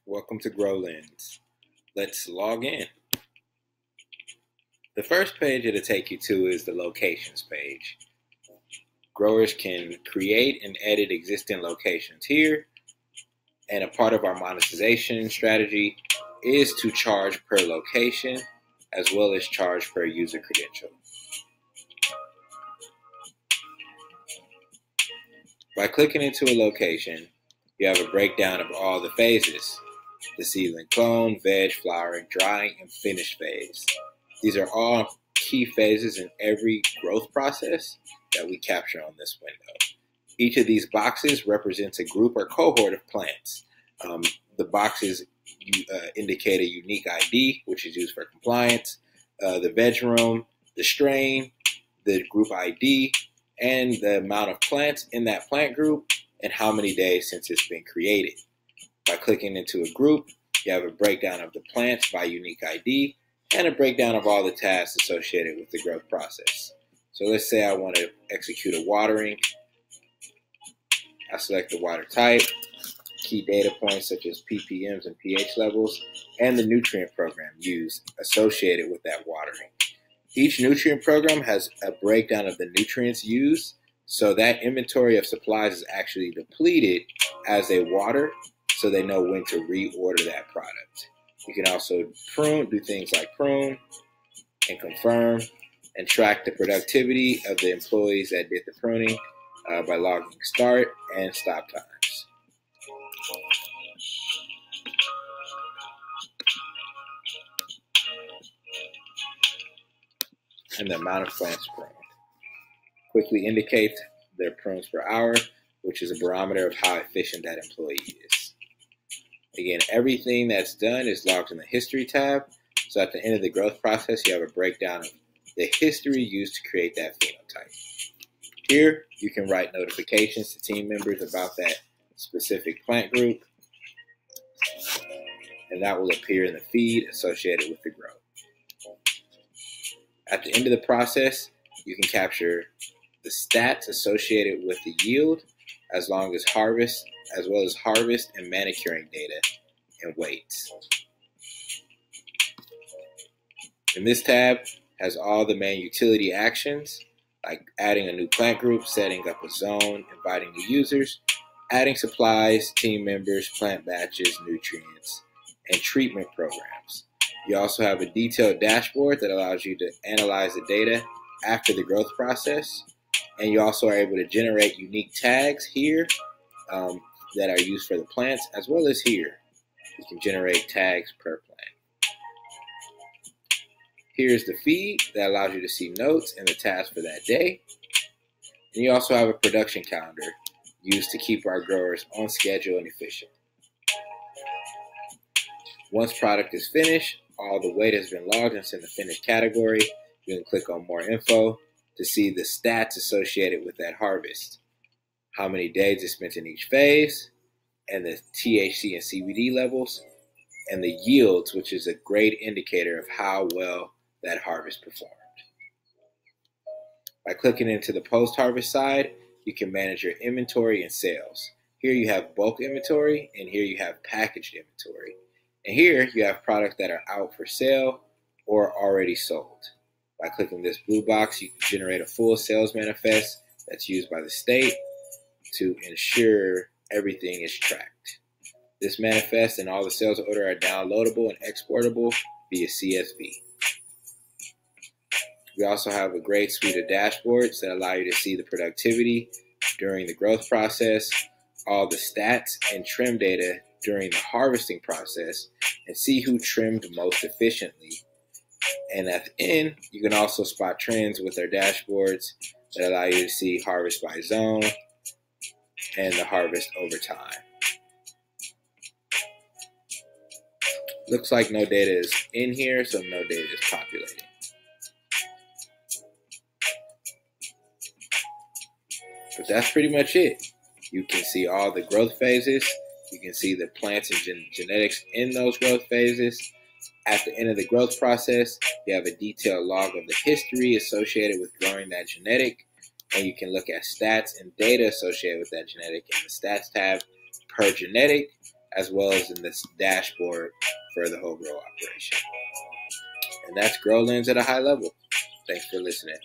Welcome to GroLens. Let's log in. The first page it'll take you to is the locations page. Growers can create and edit existing locations here, and a part of our monetization strategy is to charge per location as well as charge per user credential. By clicking into a location, you have a breakdown of all the phases: the seedling clone, veg, flowering, drying, and finish phase. These are all key phases in every growth process that we capture on this window. Each of these boxes represents a group or cohort of plants. The boxes indicate a unique ID, which is used for compliance, the veg room, the strain, the group ID, and the amount of plants in that plant group and how many days since it's been created. By clicking into a group, you have a breakdown of the plants by unique ID and a breakdown of all the tasks associated with the growth process. So let's say I want to execute a watering. I select the water type, key data points such as ppms and pH levels, and the nutrient program used associated with that watering. Each nutrient program has a breakdown of the nutrients used, so that inventory of supplies is actually depleted as they water, so they know when to reorder that product. You can also do things like prune and confirm and track the productivity of the employees that did the pruning by logging start and stop times. And the amount of plants pruned. Quickly indicate their prunes per hour, which is a barometer of how efficient that employee is. Again, everything that's done is logged in the history tab. So at the end of the growth process, you have a breakdown of the history used to create that phenotype. Here, you can write notifications to team members about that specific plant group, and that will appear in the feed associated with the growth. At the end of the process, you can capture the stats associated with the yield as well as harvest and manicuring data and weights. And this tab has all the main utility actions, like adding a new plant group, setting up a zone, inviting new users, adding supplies, team members, plant batches, nutrients, and treatment programs. You also have a detailed dashboard that allows you to analyze the data after the growth process. And you also are able to generate unique tags here that are used for the plants, as well as here. You can generate tags per plant. Here's the feed that allows you to see notes and the tasks for that day. And you also have a production calendar used to keep our growers on schedule and efficient. Once product is finished, all the weight has been logged and it's in the finished category. You can click on more info to see the stats associated with that harvest, how many days it's spent in each phase, and the THC and CBD levels, and the yields, which is a great indicator of how well that harvest performed. By clicking into the post-harvest side, you can manage your inventory and sales. Here you have bulk inventory, and here you have packaged inventory. And here you have products that are out for sale or already sold. By clicking this blue box, you can generate a full sales manifest that's used by the state to ensure everything is tracked. This manifest and all the sales order are downloadable and exportable via CSV. We also have a great suite of dashboards that allow you to see the productivity during the growth process, all the stats and trim data during the harvesting process, and see who trimmed most efficiently. And at the end, you can also spot trends with our dashboards that allow you to see harvest by zone and the harvest over time. Looks like no data is in here, so no data is populated. But that's pretty much it. You can see all the growth phases. You can see the plants and genetics in those growth phases. At the end of the growth process, you have a detailed log of the history associated with growing that genetic, and you can look at stats and data associated with that genetic in the stats tab per genetic, as well as in this dashboard for the whole grow operation. And that's GroLens at a high level. Thanks for listening.